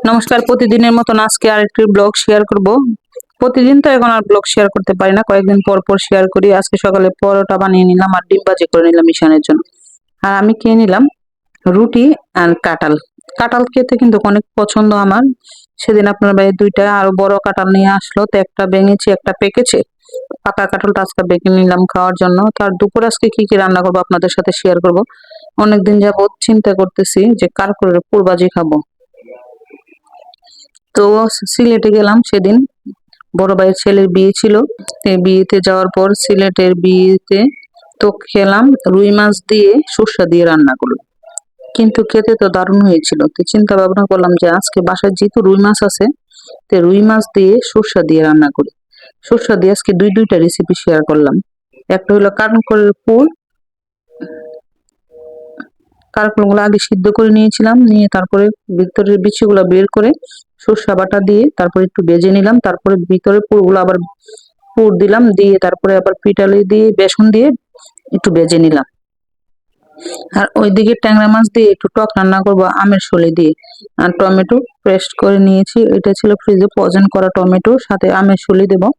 নমস্কার, প্রতিদিনের মতন আজকে আরেকটি ব্লগ শেয়ার করব। প্রতিদিন তো এখন আর ব্লগ শেয়ার করতে পারি না, কয়েকদিন পর পর শেয়ার করি। আজকে সকালে পরোটা বানিয়ে নিলাম আর ডিম ভাজি করে নিলাম মিশানের জন্য। আর আমি খেয়ে নিলাম রুটি আর কাঁঠাল। কাঁঠাল খেতে কিন্তু অনেক পছন্দ আমার। সেদিন আপনার বাড়ি দুইটা আরো বড় কাঁঠাল নিয়ে আসলো, তো একটা ভেঙেছি একটা পেকেছে। পাকা কাঁঠালটা আজকে বেঁকে নিলাম খাওয়ার জন্য। তার দুপুর আজকে কি কি রান্না করবো আপনাদের সাথে শেয়ার করব। অনেকদিন যাবত চিন্তা করতেছি যে কার করে পুরবাজি খাবো। তো সিলেটে গেলাম সেদিন, বড় ভাইয়ের ছেলের বিয়ে ছিল। বিয়েতে যাওয়ার পর সিলেটের বিয়েতে তো খেলাম রুই মাছ দিয়ে সর্ষা দিয়ে রান্না করলো, কিন্তু খেতে তো দারুণ হয়েছিল। তো চিন্তা ভাবনা করলাম যে আজকে বাসায় যেহেতু রুই মাছ আছে, তো রুই মাছ দিয়ে সর্ষা দিয়ে রান্না করি। সর্ষা দিয়ে আজকে দুইটা রেসিপি শেয়ার করলাম। একটা হলো কারকলের পুর। কারকলগুলো আগে সিদ্ধ করে নিয়েছিলাম, নিয়ে তারপরে ভিতরের বিচিগুলো বের করে সর্ষা বাটা দিয়ে তারপরে একটু ভেজে নিলাম। তারপরে ভিতরে পুরগুলো আবার পুর দিলাম, দিয়ে তারপরে আবার পিঠালি দিয়ে বেসন দিয়ে একটু ভেজে নিলাম। আর ওইদিকে ট্যাংরা মাছ দিয়ে একটু টক রান্না করবো আমের শলি দিয়ে। আর টমেটো পেস্ট করে নিয়েছি, এটা ছিল ফ্রিজে ফ্রোজেন করা টমেটো, সাথে আমের শলি দেবো।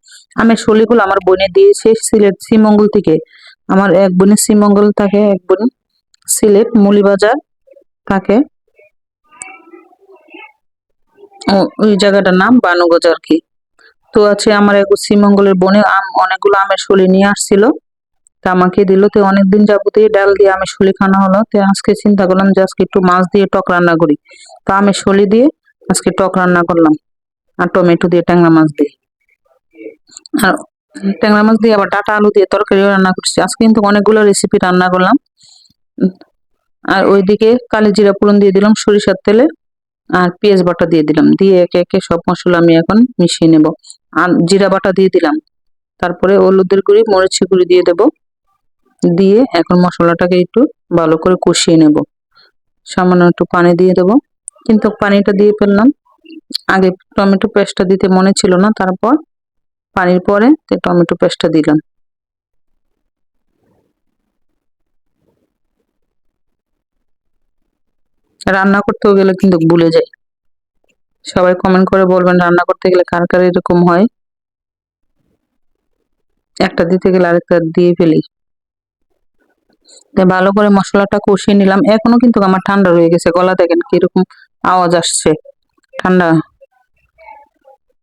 আমের শলিগুলো আমার বোনে দিয়েছে সিলেট শ্রীমঙ্গল থেকে। আমার এক বোনের শ্রীমঙ্গল থাকে, এক বোন সিলেট মৌলিবাজার থাকে। ওই জায়গাটার নাম বানুগঞ্জ আর কি। তো আছে আমার এক শ্রীমঙ্গলের বনে অনেকগুলো আমের শলি নিয়ে আসছিল, তা আমাকে দিল। তো অনেকদিন যাবতীয় ডাল দিয়ে আমের শলি খাওয়া হলো, তো আজকে চিন্তা করলাম যে আজকে একটু মাছ দিয়ে টক রান্না করি। তো আমের শলি দিয়ে আজকে টক রান্না করলাম, আর টমেটো দিয়ে ট্যাংরা মাছ দিয়ে। আর ট্যাংরা মাছ দিয়ে আবার ডাটা আলু দিয়ে তরকারিও রান্না করছি। আজকে কিন্তু অনেকগুলো রেসিপি রান্না করলাম। আর ওইদিকে কালি জিরা ফোড়ন দিয়ে দিলাম সরিষার তেলে, আর পেঁয়াজ বাটা দিয়ে দিলাম। দিয়ে একে একে সব মশলা আমি এখন মিশিয়ে নেব। আর জিরা বাটা দিয়ে দিলাম, তারপরে হলুদের গুঁড়ি মরিচের গুঁড়ি দিয়ে দেব। দিয়ে এখন মশলাটাকে একটু ভালো করে কষিয়ে নেব। সামান্য একটু পানি দিয়ে দেব, কিন্তু পানিটা দিয়ে ফেললাম। আগে টমেটো পেস্টটা দিতে মনে ছিল না, তারপর পানির পরে টমেটো পেস্টটা দিলাম। রান্না করতেও গেলে কিন্তু ভুলে যাই। সবাই কমেন্ট করে বলবেন রান্না করতে গেলে কার কার এরকম হয়, একটা দিতে গেলে আরেকটা দিয়ে ফেলি। ভালো করে মশলাটা কষিয়ে নিলাম। এখনো কিন্তু আমার ঠান্ডা রয়ে গেছে, গলা দেখেন কিরকম আওয়াজ আসছে, ঠান্ডা।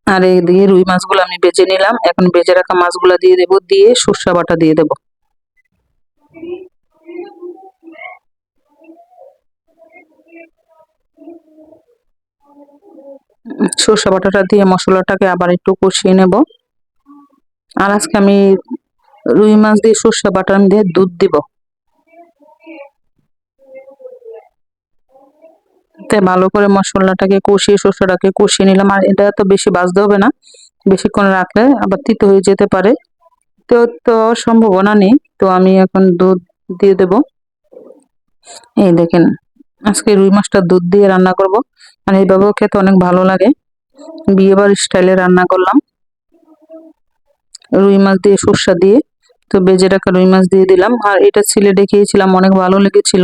আর এইদিকে রুই মাছগুলো আমি বেজে নিলাম, এখন বেজে রাখা মাছগুলো দিয়ে দেবো, দিয়ে সর্ষে বাটা দিয়ে দেবো। সর্ষে বাটাটা দিয়ে মশলাটাকে আবার একটু কষিয়ে নেব। আর আজকে আমি রুই মাছ দিয়ে সর্ষে বাটা দিয়ে দুধ দিব। ভালো করে মশলাটাকে কষিয়ে সর্ষেটাকে কষিয়ে নিলাম। আর এটা তো বেশি ভাজতে হবে না, বেশিক্ষণ রাখলে আবার তিতো হয়ে যেতে পারে। তো তো সম্ভাবনা নেই, তো আমি এখন দুধ দিয়ে দেব। এই দেখেন, আজকে রুই মাছটা দুধ দিয়ে রান্না করব। আর এইভাবেও খেতে অনেক ভালো লাগে। বিয়ে বাড়ির স্টাইলে রান্না করলাম রুই মাছ দিয়ে সর্ষা দিয়ে। তো বেজে রাখা রুই মাছ দিয়ে দিলাম। আর এটা সিলেটে খেয়েছিলাম, অনেক ভালো লেগেছিল।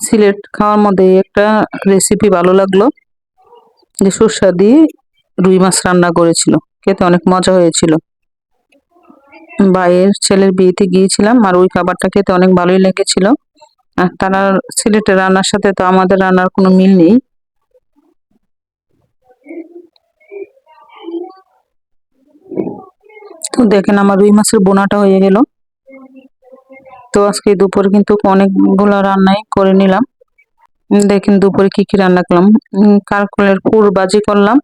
সিলেট খাওয়ার মধ্যে একটা রেসিপি ভালো লাগলো, যে সর্ষা দিয়ে রুই মাছ রান্না করেছিল, খেতে অনেক মজা হয়েছিল। ভাইয়ের ছেলের বিয়েতে গিয়েছিলাম, আর ওই খাবারটা খেতে অনেক ভালোই লেগেছিল। আর তারা সিলেটের রান্নার সাথে তো আমাদের রান্নার কোনো মিল নেই। তো দেখেন আমার রুই মাছের বোনাটা হয়ে গেল। তো আজকে দুপুরে কিন্তু অনেকগুলো রান্নাই করে নিলাম। দেখেন দুপুরে কি কি রান্না করলাম। কারকলের পুর ভাজি করলাম,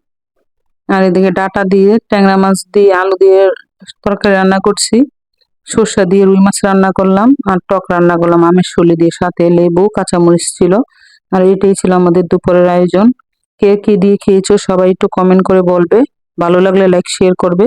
আর এদিকে ডাটা দিয়ে ট্যাংরা মাছ দিয়ে আলু দিয়ে তরকারি রান্না করছি। সর্ষা দিয়ে রুই মাছ রান্না করলাম, আর টক রান্না করলাম আমের শলি দিয়ে, সাথে লেবু কাঁচামরিচ ছিল। আর এটাই ছিল আমাদের দুপুরের আয়োজন। কে কি দিয়ে খেয়েছো সবাই একটু কমেন্ট করে বলবে। ভালো লাগলে লাইক শেয়ার করবে।